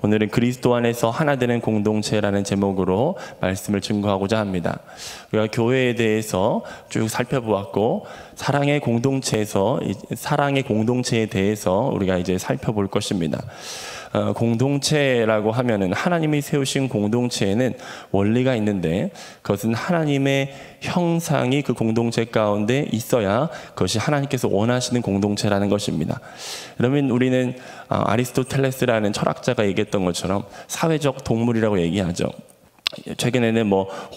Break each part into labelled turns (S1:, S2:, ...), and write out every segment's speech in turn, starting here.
S1: 오늘은 그리스도 안에서 하나 되는 공동체라는 제목으로 말씀을 증거하고자 합니다. 우리가 교회에 대해서 쭉 살펴보았고 사랑의 공동체에 대해서 우리가 이제 살펴볼 것입니다. 공동체라고 하면은 하나님이 세우신 공동체에는 원리가 있는데 그것은 하나님의 형상이 그 공동체 가운데 있어야 그것이 하나님께서 원하시는 공동체라는 것입니다. 그러면 우리는 아리스토텔레스라는 철학자가 얘기했던 것처럼 사회적 동물이라고 얘기하죠. 최근에는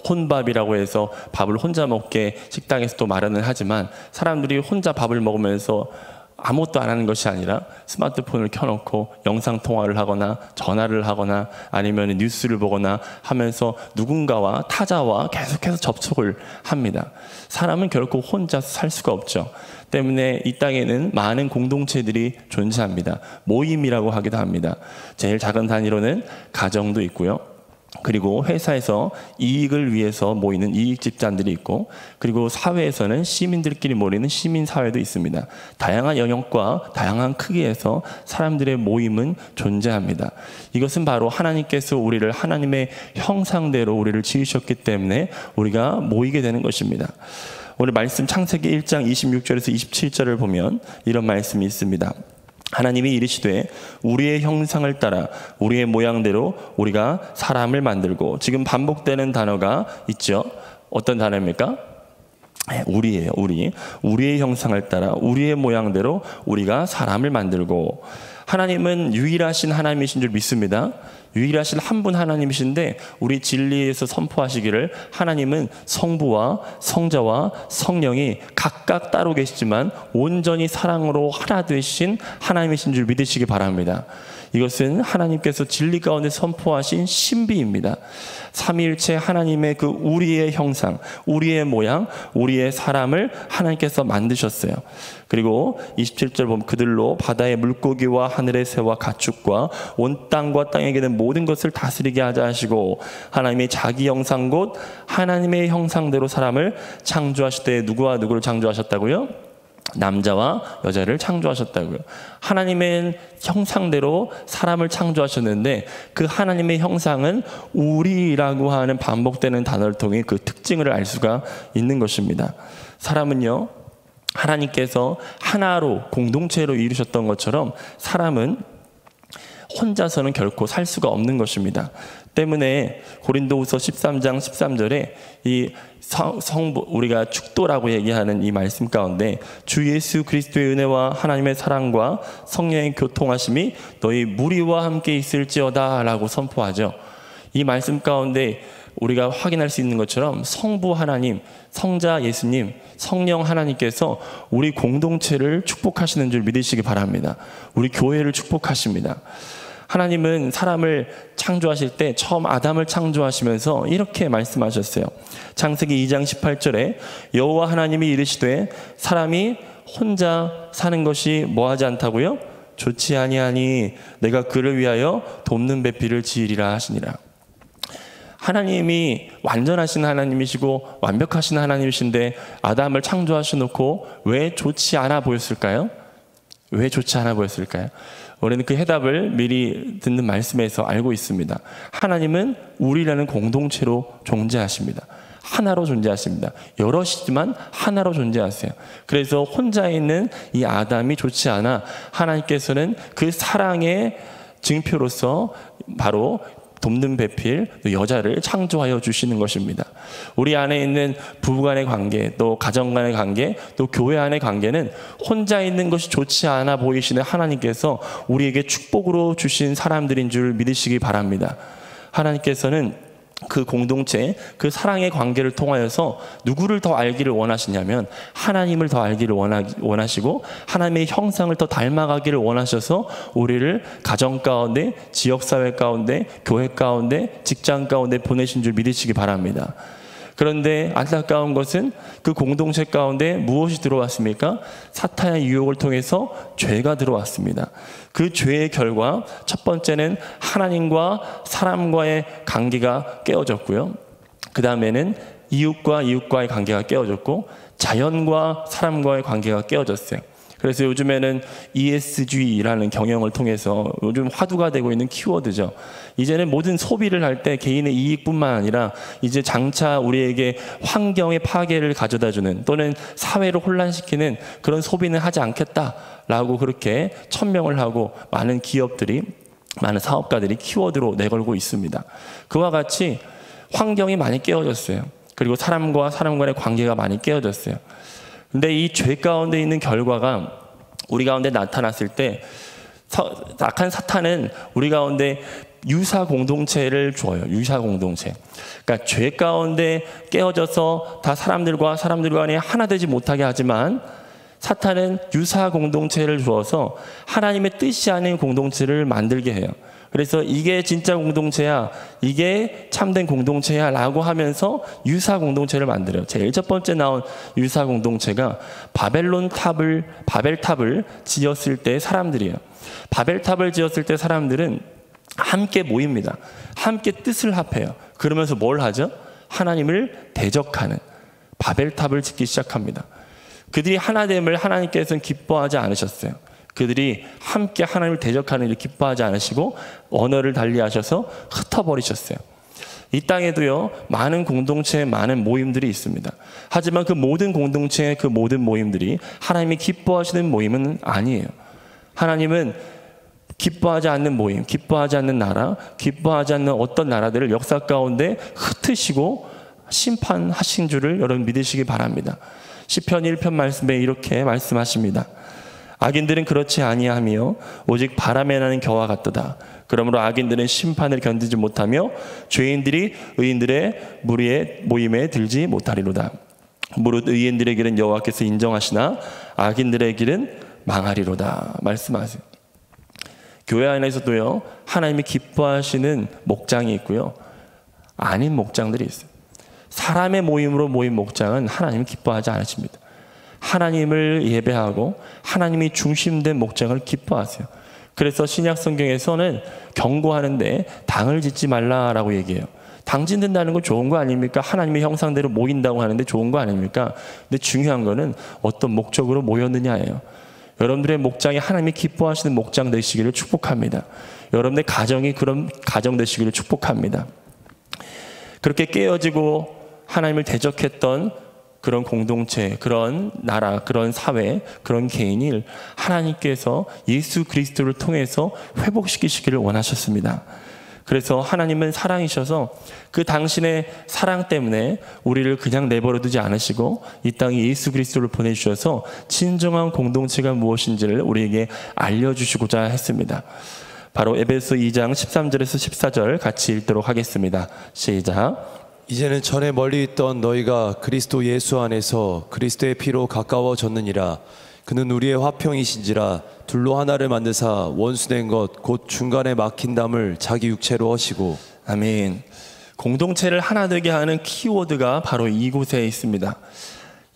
S1: 혼밥이라고 해서 밥을 혼자 먹게 식당에서도 마련을 하지만 사람들이 혼자 밥을 먹으면서 아무것도 안 하는 것이 아니라 스마트폰을 켜놓고 영상통화를 하거나 전화를 하거나 아니면 뉴스를 보거나 하면서 누군가와 타자와 계속해서 접촉을 합니다. 사람은 결코 혼자서 살 수가 없죠. 때문에 이 땅에는 많은 공동체들이 존재합니다. 모임이라고 하기도 합니다. 제일 작은 단위로는 가정도 있고요. 그리고 회사에서 이익을 위해서 모이는 이익 집단들이 있고, 그리고 사회에서는 시민들끼리 모이는 시민사회도 있습니다. 다양한 영역과 다양한 크기에서 사람들의 모임은 존재합니다. 이것은 바로 하나님께서 우리를 하나님의 형상대로 우리를 지으셨기 때문에 우리가 모이게 되는 것입니다. 오늘 말씀 창세기 1장 26절에서 27절을 보면 이런 말씀이 있습니다. 하나님이 이르시되 우리의 형상을 따라 우리의 모양대로 우리가 사람을 만들고, 지금 반복되는 단어가 있죠. 어떤 단어입니까? 우리예요. 우리의 형상을 따라 우리의 모양대로 우리가 사람을 만들고. 하나님은 유일하신 하나님이신 줄 믿습니다. 유일하신 한 분 하나님이신데 우리 진리에서 선포하시기를 하나님은 성부와 성자와 성령이 각각 따로 계시지만 온전히 사랑으로 하나 되신 하나님이신 줄 믿으시기 바랍니다. 이것은 하나님께서 진리 가운데 선포하신 신비입니다. 삼위일체 하나님의 그 우리의 형상, 우리의 모양, 우리의 사람을 하나님께서 만드셨어요. 그리고 27절 보면 그들로 바다의 물고기와 하늘의 새와 가축과 온 땅과 땅에 계는 모든 것을 다스리게 하자 하시고, 하나님이 자기 형상 곧 하나님의 형상대로 사람을 창조하실 때 누구와 누구를 창조하셨다고요? 남자와 여자를 창조하셨다고요. 하나님의 형상대로 사람을 창조하셨는데 그 하나님의 형상은 우리라고 하는 반복되는 단어를 통해 그 특징을 알 수가 있는 것입니다. 사람은요, 하나님께서 하나로 공동체로 이루셨던 것처럼 사람은 혼자서는 결코 살 수가 없는 것입니다. 때문에 고린도후서 13장 13절에 이 성부, 우리가 축도라고 얘기하는 이 말씀 가운데 주 예수 그리스도의 은혜와 하나님의 사랑과 성령의 교통하심이 너희 무리와 함께 있을지어다 라고 선포하죠. 이 말씀 가운데 우리가 확인할 수 있는 것처럼 성부 하나님, 성자 예수님, 성령 하나님께서 우리 공동체를 축복하시는 줄 믿으시기 바랍니다. 우리 교회를 축복하십니다. 하나님은 사람을 창조하실 때 처음 아담을 창조하시면서 이렇게 말씀하셨어요. 창세기 2장 18절에 여호와 하나님이 이르시되 사람이 혼자 사는 것이 뭐하지 않다고요? 좋지 아니하니 내가 그를 위하여 돕는 배필을 지으리라 하시니라. 하나님이 완전하신 하나님이시고 완벽하신 하나님이신데 아담을 창조하셔놓고 왜 좋지 않아 보였을까요? 왜 좋지 않아 보였을까요? 우리는 그 해답을 미리 듣는 말씀에서 알고 있습니다. 하나님은 우리라는 공동체로 존재하십니다. 하나로 존재하십니다. 여럿이지만 하나로 존재하세요. 그래서 혼자 있는 이 아담이 좋지 않아 하나님께서는 그 사랑의 증표로서 바로 돕는 배필, 여자를 창조하여 주시는 것입니다. 우리 안에 있는 부부간의 관계, 또 가정간의 관계, 또 교회 안의 관계는 혼자 있는 것이 좋지 않아 보이시는 하나님께서 우리에게 축복으로 주신 사람들인 줄 믿으시기 바랍니다. 하나님께서는 그 공동체, 그 사랑의 관계를 통하여서 누구를 더 알기를 원하시냐면 하나님을 더 알기를 원하시고 하나님의 형상을 더 닮아가기를 원하셔서 우리를 가정 가운데, 지역사회 가운데, 교회 가운데, 직장 가운데 보내신 줄 믿으시기 바랍니다. 그런데 안타까운 것은 그 공동체 가운데 무엇이 들어왔습니까? 사탄의 유혹을 통해서 죄가 들어왔습니다. 그 죄의 결과 첫 번째는 하나님과 사람과의 관계가 깨어졌고요. 그 다음에는 이웃과의 관계가 깨어졌고 자연과 사람과의 관계가 깨어졌어요. 그래서 요즘에는 ESG라는 경영을 통해서 요즘 화두가 되고 있는 키워드죠. 이제는 모든 소비를 할 때 개인의 이익뿐만 아니라 이제 장차 우리에게 환경의 파괴를 가져다주는 또는 사회를 혼란시키는 그런 소비는 하지 않겠다라고 그렇게 천명을 하고 많은 기업들이, 많은 사업가들이 키워드로 내걸고 있습니다. 그와 같이 환경이 많이 깨어졌어요. 그리고 사람과 사람 간의 관계가 많이 깨어졌어요. 근데 이 죄 가운데 있는 결과가 우리 가운데 나타났을 때 악한 사탄은 우리 가운데 유사 공동체를 줘요. 유사 공동체. 그러니까 죄 가운데 깨어져서 다 사람들과 사람들 간에 하나 되지 못하게 하지만 사탄은 유사 공동체를 주어서 하나님의 뜻이 아닌 공동체를 만들게 해요. 그래서 이게 진짜 공동체야, 이게 참된 공동체야 라고 하면서 유사 공동체를 만들어요. 제일 첫 번째 나온 유사 공동체가 바벨탑을 지었을 때 사람들이에요. 바벨탑을 지었을 때 사람들은 함께 모입니다. 함께 뜻을 합해요. 그러면서 뭘 하죠? 하나님을 대적하는 바벨탑을 짓기 시작합니다. 그들이 하나됨을 하나님께서는 기뻐하지 않으셨어요. 그들이 함께 하나님을 대적하는 일을 기뻐하지 않으시고 언어를 달리하셔서 흩어버리셨어요. 이 땅에도요, 많은 공동체, 많은 모임들이 있습니다. 하지만 그 모든 공동체, 그 모든 모임들이 하나님이 기뻐하시는 모임은 아니에요. 하나님은 기뻐하지 않는 모임, 기뻐하지 않는 나라, 기뻐하지 않는 어떤 나라들을 역사 가운데 흩으시고 심판하신 줄을 여러분 믿으시기 바랍니다. 시편 1편 말씀에 이렇게 말씀하십니다. 악인들은 그렇지 아니하며 오직 바람에 나는 겨와 같도다. 그러므로 악인들은 심판을 견디지 못하며 죄인들이 의인들의 무리의 모임에 들지 못하리로다. 무릇 의인들의 길은 여호와께서 인정하시나 악인들의 길은 망하리로다. 말씀하세요. 교회 안에서도요, 하나님이 기뻐하시는 목장이 있고요, 아닌 목장들이 있어요. 사람의 모임으로 모인 목장은 하나님이 기뻐하지 않으십니다. 하나님을 예배하고 하나님이 중심된 목장을 기뻐하세요. 그래서 신약 성경에서는 경고하는데 당을 짓지 말라라고 얘기해요. 당 짓는다는 건 좋은 거 아닙니까? 하나님의 형상대로 모인다고 하는데 좋은 거 아닙니까? 근데 중요한 거는 어떤 목적으로 모였느냐예요. 여러분들의 목장이 하나님이 기뻐하시는 목장 되시기를 축복합니다. 여러분의 가정이 그런 가정 되시기를 축복합니다. 그렇게 깨어지고 하나님을 대적했던 그런 공동체, 그런 나라, 그런 사회, 그런 개인을 하나님께서 예수 그리스도를 통해서 회복시키시기를 원하셨습니다. 그래서 하나님은 사랑이셔서 그 당신의 사랑 때문에 우리를 그냥 내버려 두지 않으시고 이 땅에 예수 그리스도를 보내주셔서 진정한 공동체가 무엇인지를 우리에게 알려주시고자 했습니다. 바로 에베소 2장 13절에서 14절 같이 읽도록 하겠습니다. 시작.
S2: 이제는 전에 멀리 있던 너희가 그리스도 예수 안에서 그리스도의 피로 가까워졌느니라. 그는 우리의 화평이신지라 둘로 하나를 만드사 원수된 것 곧 중간에 막힌 담을 자기 육체로 하시고.
S1: 아멘. 공동체를 하나 되게 하는 키워드가 바로 이곳에 있습니다.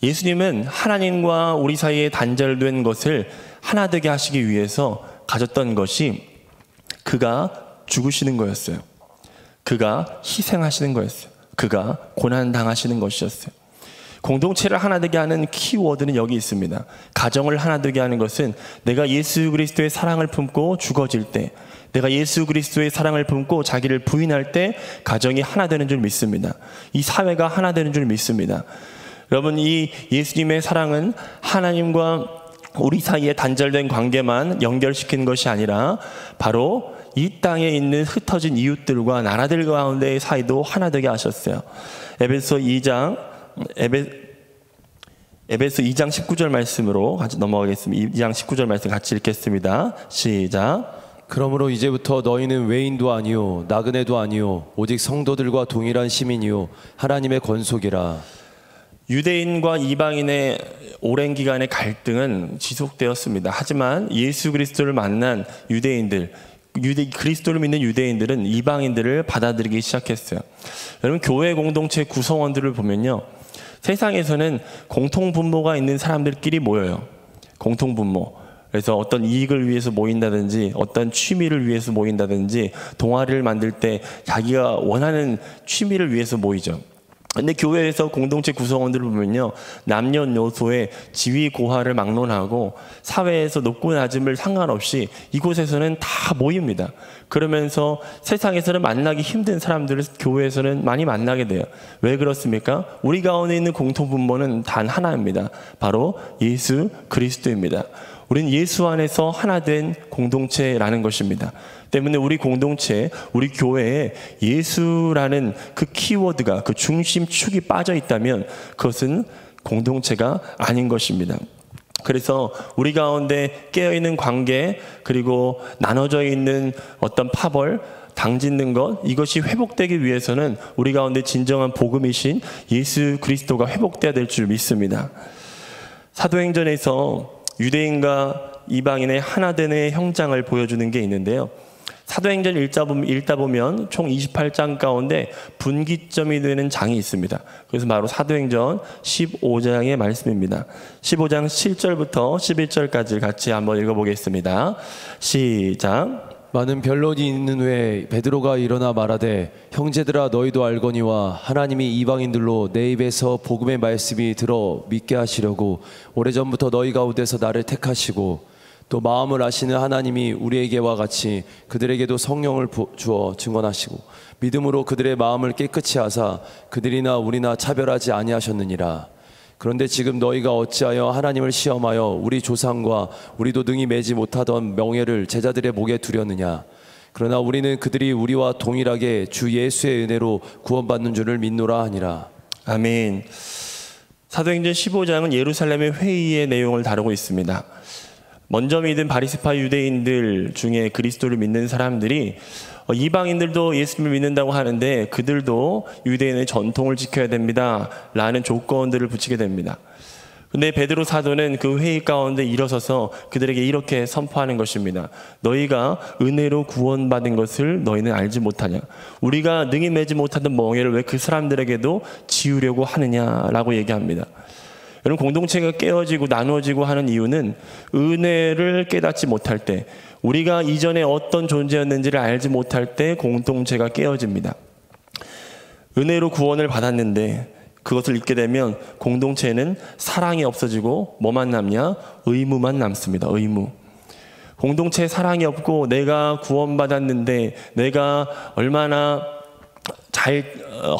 S1: 예수님은 하나님과 우리 사이에 단절된 것을 하나 되게 하시기 위해서 가졌던 것이 그가 죽으시는 거였어요. 그가 희생하시는 거였어요. 그가 고난당하시는 것이었어요. 공동체를 하나 되게 하는 키워드는 여기 있습니다. 가정을 하나 되게 하는 것은 내가 예수 그리스도의 사랑을 품고 죽어질 때, 내가 예수 그리스도의 사랑을 품고 자기를 부인할 때 가정이 하나 되는 줄 믿습니다. 이 사회가 하나 되는 줄 믿습니다. 여러분, 이 예수님의 사랑은 하나님과 우리 사이에 단절된 관계만 연결시키는 것이 아니라 바로 이 땅에 있는 흩어진 이웃들과 나라들 가운데의 사이도 하나 되게 하셨어요. 에베소 2장 19절 말씀으로 같이 넘어가겠습니다. 2장 19절 말씀 같이 읽겠습니다. 시작.
S2: 그러므로 이제부터 너희는 외인도 아니요 나그네도 아니요 오직 성도들과 동일한 시민이요 하나님의 권속이라.
S1: 유대인과 이방인의 오랜 기간의 갈등은 지속되었습니다. 하지만 예수 그리스도를 만난 그리스도를 믿는 유대인들은 이방인들을 받아들이기 시작했어요. 여러분, 교회 공동체 구성원들을 보면요, 세상에서는 공통분모가 있는 사람들끼리 모여요. 공통분모. 그래서 어떤 이익을 위해서 모인다든지 어떤 취미를 위해서 모인다든지 동아리를 만들 때 자기가 원하는 취미를 위해서 모이죠. 근데 교회에서 공동체 구성원들을 보면요, 남녀노소의 지위 고하를 막론하고 사회에서 높고 낮음을 상관없이 이곳에서는 다 모입니다. 그러면서 세상에서는 만나기 힘든 사람들을 교회에서는 많이 만나게 돼요. 왜 그렇습니까? 우리 가운데 있는 공통분모는 단 하나입니다. 바로 예수 그리스도입니다. 우리는 예수 안에서 하나 된 공동체라는 것입니다. 때문에 우리 공동체, 우리 교회에 예수라는 그 키워드가, 그 중심축이 빠져 있다면 그것은 공동체가 아닌 것입니다. 그래서 우리 가운데 깨어있는 관계, 그리고 나눠져 있는 어떤 파벌, 당짓는 것, 이것이 회복되기 위해서는 우리 가운데 진정한 복음이신 예수 그리스도가 회복돼야 될 줄 믿습니다. 사도행전에서 유대인과 이방인의 하나됨의 형장을 보여주는 게 있는데요. 사도행전 읽다 보면 총 28장 가운데 분기점이 되는 장이 있습니다. 그래서 바로 사도행전 15장의 말씀입니다. 15장 7절부터 11절까지 같이 한번 읽어보겠습니다. 시작.
S2: 많은 변론이 있는 후에 베드로가 일어나 말하되 형제들아 너희도 알거니와 하나님이 이방인들로 내 입에서 복음의 말씀이 들어 믿게 하시려고 오래전부터 너희 가운데서 나를 택하시고 또 마음을 아시는 하나님이 우리에게와 같이 그들에게도 성령을 주어 증언하시고 믿음으로 그들의 마음을 깨끗이 하사 그들이나 우리나 차별하지 아니하셨느니라. 그런데 지금 너희가 어찌하여 하나님을 시험하여 우리 조상과 우리도 능히 매지 못하던 명예를 제자들의 목에 두려느냐. 그러나 우리는 그들이 우리와 동일하게 주 예수의 은혜로 구원받는 줄을 믿노라 하니라.
S1: 아멘. 사도행전 15장은 예루살렘의 회의의 내용을 다루고 있습니다. 먼저 믿은 바리새파 유대인들 중에 그리스도를 믿는 사람들이 이방인들도 예수님을 믿는다고 하는데 그들도 유대인의 전통을 지켜야 됩니다 라는 조건들을 붙이게 됩니다. 근데 베드로 사도는 그 회의 가운데 일어서서 그들에게 이렇게 선포하는 것입니다. 너희가 은혜로 구원받은 것을 너희는 알지 못하냐. 우리가 능히 매지 못하던 멍에를 왜 그 사람들에게도 지우려고 하느냐라고 얘기합니다. 여러분, 공동체가 깨어지고 나누어지고 하는 이유는 은혜를 깨닫지 못할 때, 우리가 이전에 어떤 존재였는지를 알지 못할 때 공동체가 깨어집니다. 은혜로 구원을 받았는데 그것을 잊게 되면 공동체에는 사랑이 없어지고 뭐만 남냐? 의무만 남습니다. 의무. 공동체에 사랑이 없고 내가 구원받았는데 내가 얼마나 잘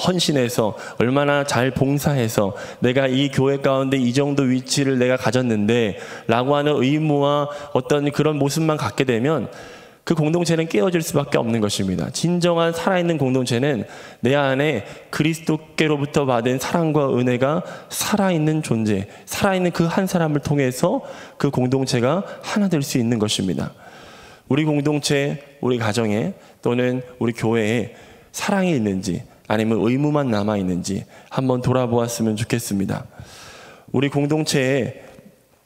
S1: 헌신해서 얼마나 잘 봉사해서 내가 이 교회 가운데 이 정도 위치를 내가 가졌는데 라고 하는 의무와 어떤 그런 모습만 갖게 되면 그 공동체는 깨어질 수밖에 없는 것입니다. 진정한 살아있는 공동체는 내 안에 그리스도께로부터 받은 사랑과 은혜가 살아있는 존재, 살아있는 그 한 사람을 통해서 그 공동체가 하나 될 수 있는 것입니다. 우리 공동체, 우리 가정에 또는 우리 교회에 사랑이 있는지 아니면 의무만 남아있는지 한번 돌아보았으면 좋겠습니다. 우리 공동체에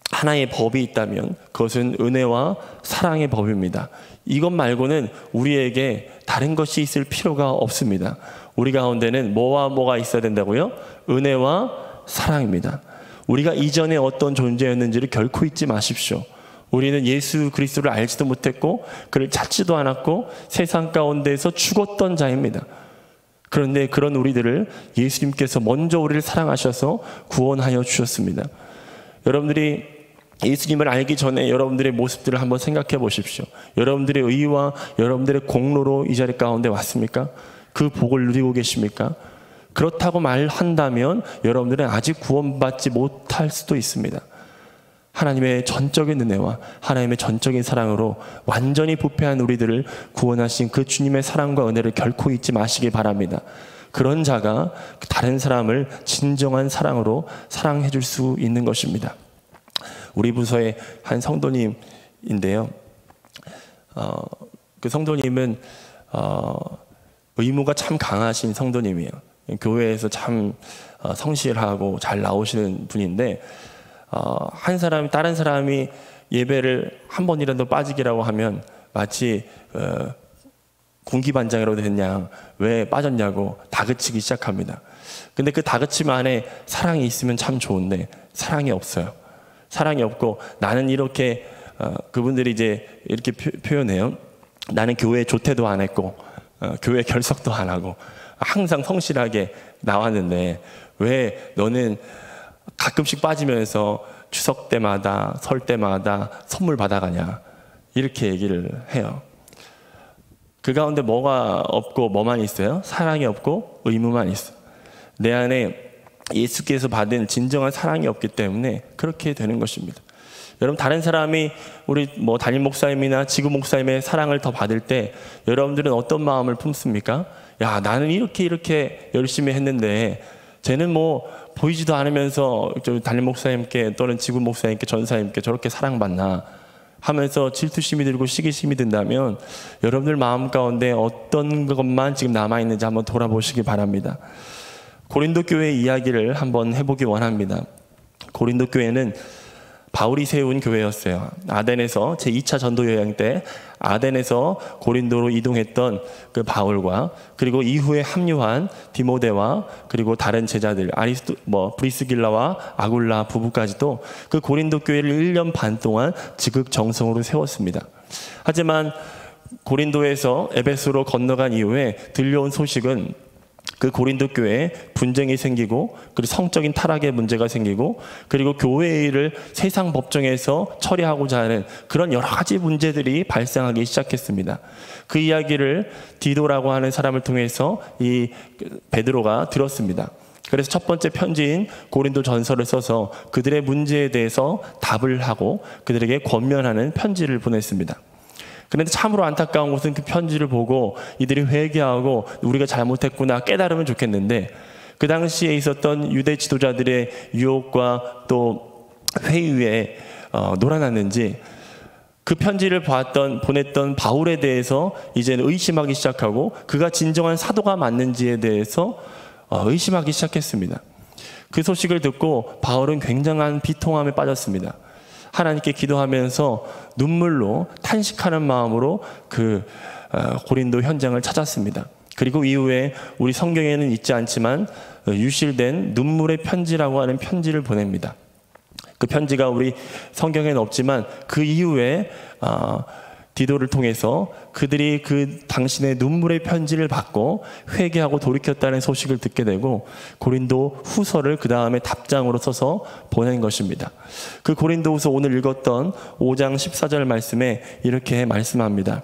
S1: 하나의 법이 있다면 그것은 은혜와 사랑의 법입니다. 이것 말고는 우리에게 다른 것이 있을 필요가 없습니다. 우리 가운데는 뭐와 뭐가 있어야 된다고요? 은혜와 사랑입니다. 우리가 이전에 어떤 존재였는지를 결코 잊지 마십시오. 우리는 예수 그리스도를 알지도 못했고 그를 찾지도 않았고 세상 가운데에서 죽었던 자입니다. 그런데 그런 우리들을 예수님께서 먼저 우리를 사랑하셔서 구원하여 주셨습니다. 여러분들이 예수님을 알기 전에 여러분들의 모습들을 한번 생각해 보십시오. 여러분들의 의와 여러분들의 공로로 이 자리 가운데 왔습니까? 그 복을 누리고 계십니까? 그렇다고 말한다면 여러분들은 아직 구원받지 못할 수도 있습니다. 하나님의 전적인 은혜와 하나님의 전적인 사랑으로 완전히 부패한 우리들을 구원하신 그 주님의 사랑과 은혜를 결코 잊지 마시기 바랍니다. 그런 자가 다른 사람을 진정한 사랑으로 사랑해 줄 수 있는 것입니다. 우리 부서의 한 성도님인데요. 그 성도님은 의무가 참 강하신 성도님이에요. 교회에서 참 성실하고 잘 나오시는 분인데 한 사람이 다른 사람이 예배를 한 번이라도 빠지기라고 하면 마치 군기반장이라도 됐냐, 왜 빠졌냐고 다그치기 시작합니다. 근데 그 다그침 안에 사랑이 있으면 참 좋은데 사랑이 없어요. 사랑이 없고 나는 이렇게 그분들이 이제 이렇게 표현해요. 나는 교회 조퇴도 안 했고 교회 결석도 안 하고 항상 성실하게 나왔는데 왜 너는 가끔씩 빠지면서 추석 때마다 설 때마다 선물 받아가냐 이렇게 얘기를 해요. 그 가운데 뭐가 없고 뭐만 있어요? 사랑이 없고 의무만 있어. 내 안에 예수께서 받은 진정한 사랑이 없기 때문에 그렇게 되는 것입니다. 여러분, 다른 사람이 우리 담임 목사님이나 지구 목사님의 사랑을 더 받을 때 여러분들은 어떤 마음을 품습니까? 야, 나는 이렇게 열심히 했는데 쟤는 보이지도 않으면서 담임 목사님께 또는 지구 목사님께 전사님께 저렇게 사랑받나 하면서 질투심이 들고 시기심이 든다면 여러분들 마음 가운데 어떤 것만 지금 남아있는지 한번 돌아보시기 바랍니다. 고린도 교회 이야기를 한번 해보기 원합니다. 고린도 교회는 바울이 세운 교회였어요. 아덴에서 제2차 전도 여행 때 아덴에서 고린도로 이동했던 그 바울과 그리고 이후에 합류한 디모데와 그리고 다른 제자들 브리스길라와 아굴라 부부까지도 그 고린도 교회를 1년 반 동안 지극정성으로 세웠습니다. 하지만 고린도에서 에베소로 건너간 이후에 들려온 소식은 그 고린도 교회에 분쟁이 생기고 그리고 성적인 타락의 문제가 생기고 그리고 교회의 일을 세상 법정에서 처리하고자 하는 그런 여러 가지 문제들이 발생하기 시작했습니다. 그 이야기를 디도라고 하는 사람을 통해서 이 베드로가 들었습니다. 그래서 첫 번째 편지인 고린도 전서를 써서 그들의 문제에 대해서 답을 하고 그들에게 권면하는 편지를 보냈습니다. 그런데 참으로 안타까운 것은 그 편지를 보고 이들이 회개하고 우리가 잘못했구나 깨달으면 좋겠는데 그 당시에 있었던 유대 지도자들의 유혹과 또 회유에 놀아났는지 그 편지를 보냈던 바울에 대해서 이제는 의심하기 시작하고 그가 진정한 사도가 맞는지에 대해서 의심하기 시작했습니다. 그 소식을 듣고 바울은 굉장한 비통함에 빠졌습니다. 하나님께 기도하면서 눈물로 탄식하는 마음으로 그 고린도 현장을 찾았습니다. 그리고 이후에 우리 성경에는 있지 않지만 유실된 눈물의 편지라고 하는 편지를 보냅니다. 그 편지가 우리 성경에는 없지만 그 이후에 디도를 통해서 그들이 그 당신의 눈물의 편지를 받고 회개하고 돌이켰다는 소식을 듣게 되고 고린도 후서를 그 다음에 답장으로 써서 보낸 것입니다. 그 고린도 후서 오늘 읽었던 5장 14절 말씀에 이렇게 말씀합니다.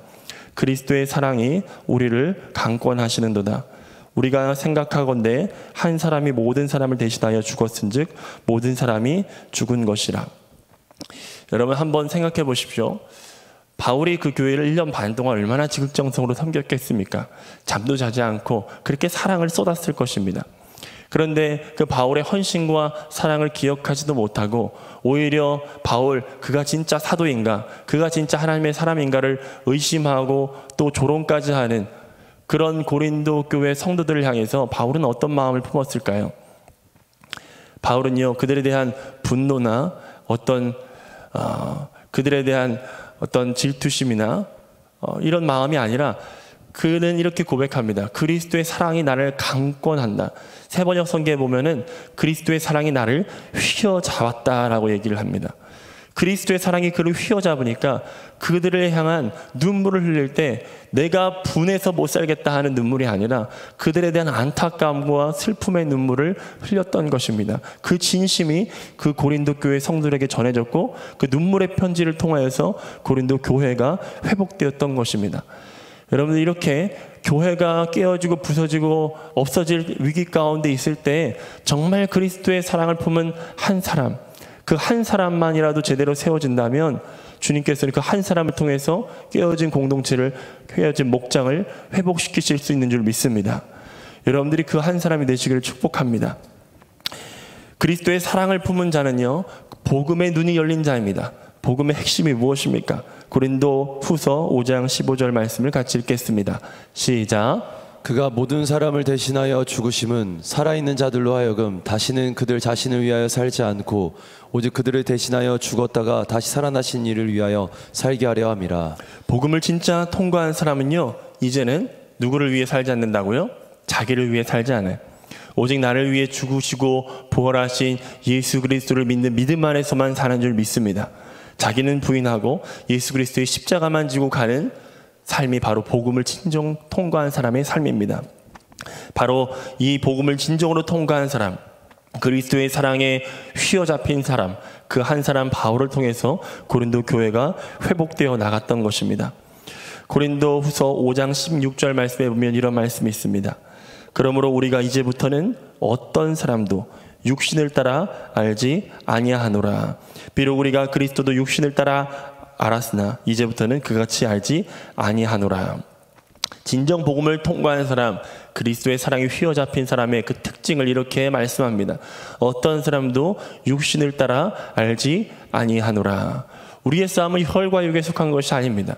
S1: 그리스도의 사랑이 우리를 강권하시는도다. 우리가 생각하건대 한 사람이 모든 사람을 대신하여 죽었은즉 모든 사람이 죽은 것이라. 여러분 한번 생각해 보십시오. 바울이 그 교회를 1년 반 동안 얼마나 지극정성으로 섬겼겠습니까? 잠도 자지 않고 그렇게 사랑을 쏟았을 것입니다. 그런데 그 바울의 헌신과 사랑을 기억하지도 못하고 오히려 바울 그가 진짜 사도인가 그가 진짜 하나님의 사람인가를 의심하고 또 조롱까지 하는 그런 고린도 교회 성도들을 향해서 바울은 어떤 마음을 품었을까요? 바울은요 그들에 대한 분노나 그들에 대한 어떤 질투심이나 이런 마음이 아니라 그는 이렇게 고백합니다. 그리스도의 사랑이 나를 강권한다. 세번역 성경에 보면은 그리스도의 사랑이 나를 휘어잡았다라고 얘기를 합니다. 그리스도의 사랑이 그를 휘어잡으니까 그들을 향한 눈물을 흘릴 때 내가 분해서 못 살겠다 하는 눈물이 아니라 그들에 대한 안타까움과 슬픔의 눈물을 흘렸던 것입니다. 그 진심이 그 고린도 교회 성도들에게 전해졌고 그 눈물의 편지를 통하여서 고린도 교회가 회복되었던 것입니다. 여러분들 이렇게 교회가 깨어지고 부서지고 없어질 위기 가운데 있을 때 정말 그리스도의 사랑을 품은 한 사람 그 한 사람만이라도 제대로 세워진다면 주님께서는 그 한 사람을 통해서 깨어진 공동체를 깨어진 목장을 회복시키실 수 있는 줄 믿습니다. 여러분들이 그 한 사람이 되시기를 축복합니다. 그리스도의 사랑을 품은 자는요 복음의 눈이 열린 자입니다. 복음의 핵심이 무엇입니까? 고린도 후서 5장 15절 말씀을 같이 읽겠습니다. 시작.
S2: 그가 모든 사람을 대신하여 죽으심은 살아있는 자들로 하여금 다시는 그들 자신을 위하여 살지 않고 오직 그들을 대신하여 죽었다가 다시 살아나신 이를 위하여 살게 하려 함이라.
S1: 복음을 진짜 통과한 사람은요 이제는 누구를 위해 살지 않는다고요? 자기를 위해 살지 않아요. 오직 나를 위해 죽으시고 부활하신 예수 그리스도를 믿는 믿음 안에서만 사는 줄 믿습니다. 자기는 부인하고 예수 그리스도의 십자가만 지고 가는 삶이 바로 복음을 진정 통과한 사람의 삶입니다. 바로 이 복음을 진정으로 통과한 사람, 그리스도의 사랑에 휘어잡힌 사람, 그 한 사람 바울을 통해서 고린도 교회가 회복되어 나갔던 것입니다. 고린도후서 5장 16절 말씀에 보면 이런 말씀이 있습니다. 그러므로 우리가 이제부터는 어떤 사람도 육신을 따라 알지 아니하노라. 비록 우리가 그리스도도 육신을 따라 알았으나 이제부터는 그같이 알지 아니하노라. 진정 복음을 통과한 사람, 그리스도의 사랑에 휘어잡힌 사람의 그 특징을 이렇게 말씀합니다. 어떤 사람도 육신을 따라 알지 아니하노라. 우리의 싸움은 혈과 육에 속한 것이 아닙니다.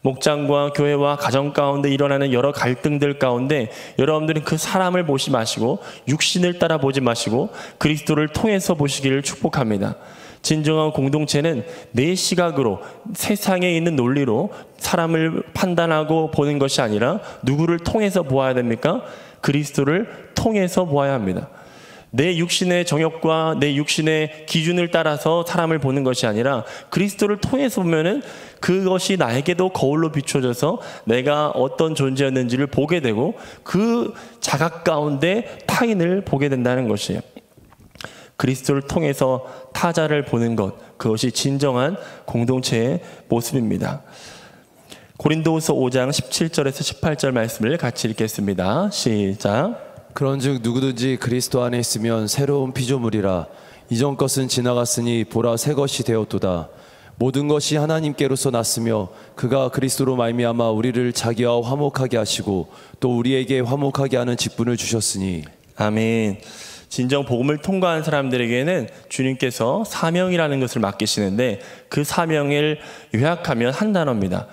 S1: 목장과 교회와 가정 가운데 일어나는 여러 갈등들 가운데 여러분들은 그 사람을 보지 마시고 육신을 따라 보지 마시고 그리스도를 통해서 보시기를 축복합니다. 진정한 공동체는 내 시각으로 세상에 있는 논리로 사람을 판단하고 보는 것이 아니라 누구를 통해서 보아야 됩니까? 그리스도를 통해서 보아야 합니다. 내 육신의 정욕과 내 육신의 기준을 따라서 사람을 보는 것이 아니라 그리스도를 통해서 보면은 그것이 나에게도 거울로 비춰져서 내가 어떤 존재였는지를 보게 되고 그 자각 가운데 타인을 보게 된다는 것이에요. 그리스도를 통해서 타자를 보는 것, 그것이 진정한 공동체의 모습입니다. 고린도후서 5장 17절에서 18절 말씀을 같이 읽겠습니다. 시작.
S2: 그런즉 누구든지 그리스도 안에 있으면 새로운 피조물이라. 이전 것은 지나갔으니 보라 새 것이 되었도다. 모든 것이 하나님께로서 났으며 그가 그리스도로 말미암아 우리를 자기와 화목하게 하시고 또 우리에게 화목하게 하는 직분을 주셨으니.
S1: 아멘. 진정 복음을 통과한 사람들에게는 주님께서 사명이라는 것을 맡기시는데 그 사명을 요약하면 한 단어입니다.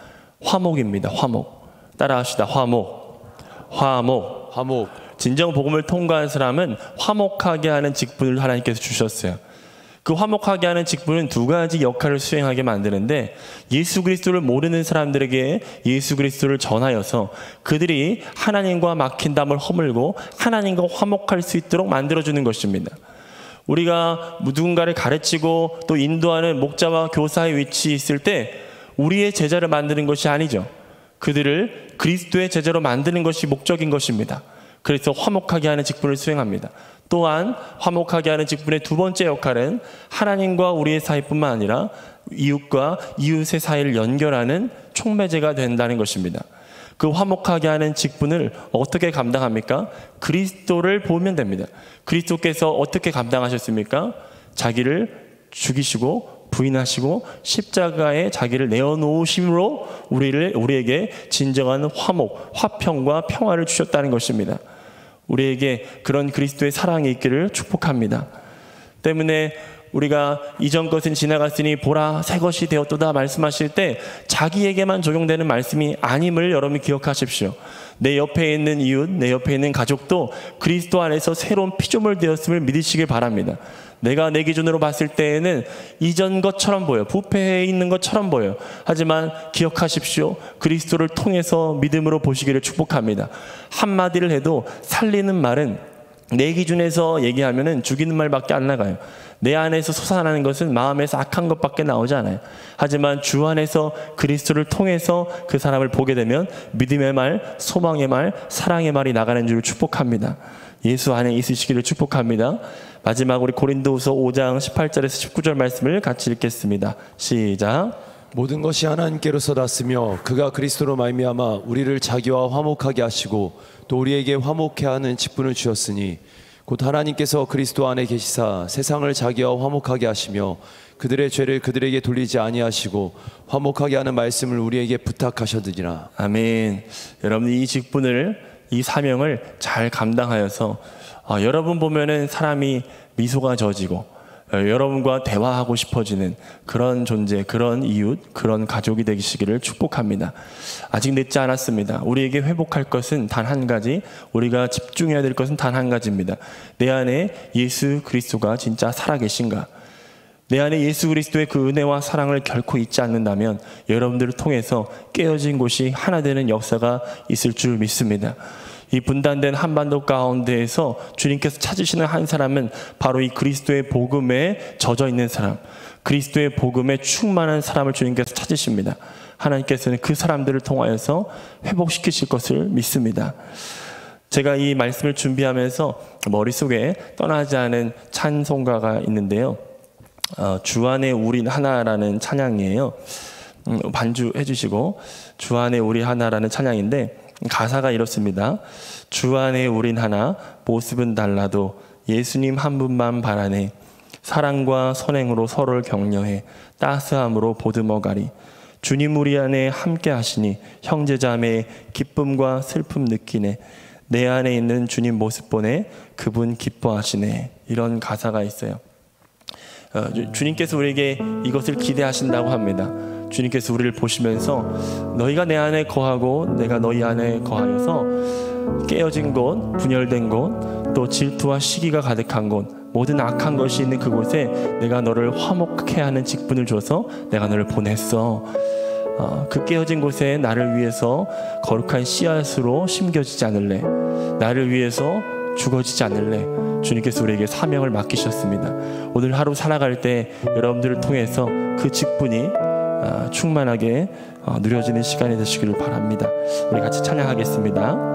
S1: 화목입니다. 화목. 따라합시다. 화목. 화목.
S2: 화목.
S1: 진정 복음을 통과한 사람은 화목하게 하는 직분을 하나님께서 주셨어요. 그 화목하게 하는 직분은 두 가지 역할을 수행하게 만드는데 예수 그리스도를 모르는 사람들에게 예수 그리스도를 전하여서 그들이 하나님과 막힌 담을 허물고 하나님과 화목할 수 있도록 만들어주는 것입니다. 우리가 누군가를 가르치고 또 인도하는 목자와 교사의 위치에 있을 때 우리의 제자를 만드는 것이 아니죠. 그들을 그리스도의 제자로 만드는 것이 목적인 것입니다. 그래서 화목하게 하는 직분을 수행합니다. 또한 화목하게 하는 직분의 두 번째 역할은 하나님과 우리의 사이뿐만 아니라 이웃과 이웃의 사이를 연결하는 촉매제가 된다는 것입니다. 그 화목하게 하는 직분을 어떻게 감당합니까? 그리스도를 보면 됩니다. 그리스도께서 어떻게 감당하셨습니까? 자기를 죽이시고 부인하시고 십자가에 자기를 내어놓으심으로 우리에게 진정한 화목, 화평과 평화를 주셨다는 것입니다. 우리에게 그런 그리스도의 사랑이 있기를 축복합니다. 때문에 우리가 이전 것은 지나갔으니 보라 새 것이 되었도다 말씀하실 때 자기에게만 적용되는 말씀이 아님을 여러분이 기억하십시오. 내 옆에 있는 이웃, 내 옆에 있는 가족도 그리스도 안에서 새로운 피조물 되었음을 믿으시길 바랍니다. 내가 내 기준으로 봤을 때에는 이전 것처럼 보여, 부패해 있는 것처럼 보여. 하지만 기억하십시오. 그리스도를 통해서 믿음으로 보시기를 축복합니다. 한마디를 해도 살리는 말은 내 기준에서 얘기하면은 죽이는 말밖에 안 나가요. 내 안에서 솟아나는 것은 마음에서 악한 것밖에 나오지 않아요. 하지만 주 안에서 그리스도를 통해서 그 사람을 보게 되면 믿음의 말, 소망의 말, 사랑의 말이 나가는 줄을 축복합니다. 예수 안에 있으시기를 축복합니다. 마지막 우리 고린도후서 5장 18절에서 19절 말씀을 같이 읽겠습니다. 시작.
S2: 모든 것이 하나님께로서 났으며 그가 그리스도로 말미암아 우리를 자기와 화목하게 하시고 또 우리에게 화목해 하는 직분을 주셨으니 곧 하나님께서 그리스도 안에 계시사 세상을 자기와 화목하게 하시며 그들의 죄를 그들에게 돌리지 아니하시고 화목하게 하는 말씀을 우리에게 부탁하셨느니라.
S1: 아멘. 여러분 이 직분을, 이 사명을 잘 감당하여서 여러분 보면은 사람이 미소가 져지고 여러분과 대화하고 싶어지는 그런 존재, 그런 이웃, 그런 가족이 되시기를 축복합니다. 아직 늦지 않았습니다. 우리에게 회복할 것은 단 한 가지, 우리가 집중해야 될 것은 단 한 가지입니다. 내 안에 예수 그리스도가 진짜 살아계신가? 내 안에 예수 그리스도의 그 은혜와 사랑을 결코 잊지 않는다면 여러분들을 통해서 깨어진 곳이 하나 되는 역사가 있을 줄 믿습니다. 이 분단된 한반도 가운데에서 주님께서 찾으시는 한 사람은 바로 이 그리스도의 복음에 젖어 있는 사람, 그리스도의 복음에 충만한 사람을 주님께서 찾으십니다. 하나님께서는 그 사람들을 통하여서 회복시키실 것을 믿습니다. 제가 이 말씀을 준비하면서 머릿속에 떠나지 않은 찬송가가 있는데요. 주 안에 우린 하나라는 찬양이에요. 반주해 주시고, 주 안에 우리 하나라는 찬양인데 가사가 이렇습니다. 주 안에 우린 하나, 모습은 달라도 예수님 한 분만 바라네. 사랑과 선행으로 서로를 격려해 따스함으로 보듬어가리. 주님 우리 안에 함께 하시니 형제자매의 기쁨과 슬픔 느끼네. 내 안에 있는 주님 모습 보내 그분 기뻐하시네. 이런 가사가 있어요. 주님께서 우리에게 이것을 기대하신다고 합니다. 주님께서 우리를 보시면서 너희가 내 안에 거하고 내가 너희 안에 거하여서 깨어진 곳, 분열된 곳, 또 질투와 시기가 가득한 곳, 모든 악한 것이 있는 그곳에 내가 너를 화목케 하는 직분을 줘서 내가 너를 보냈어. 그 깨어진 곳에 나를 위해서 거룩한 씨앗으로 심겨지지 않을래. 나를 위해서 죽어지지 않을래. 주님께서 우리에게 사명을 맡기셨습니다. 오늘 하루 살아갈 때 여러분들을 통해서 그 직분이 충만하게 누려지는 시간이 되시기를 바랍니다. 우리 같이 찬양하겠습니다.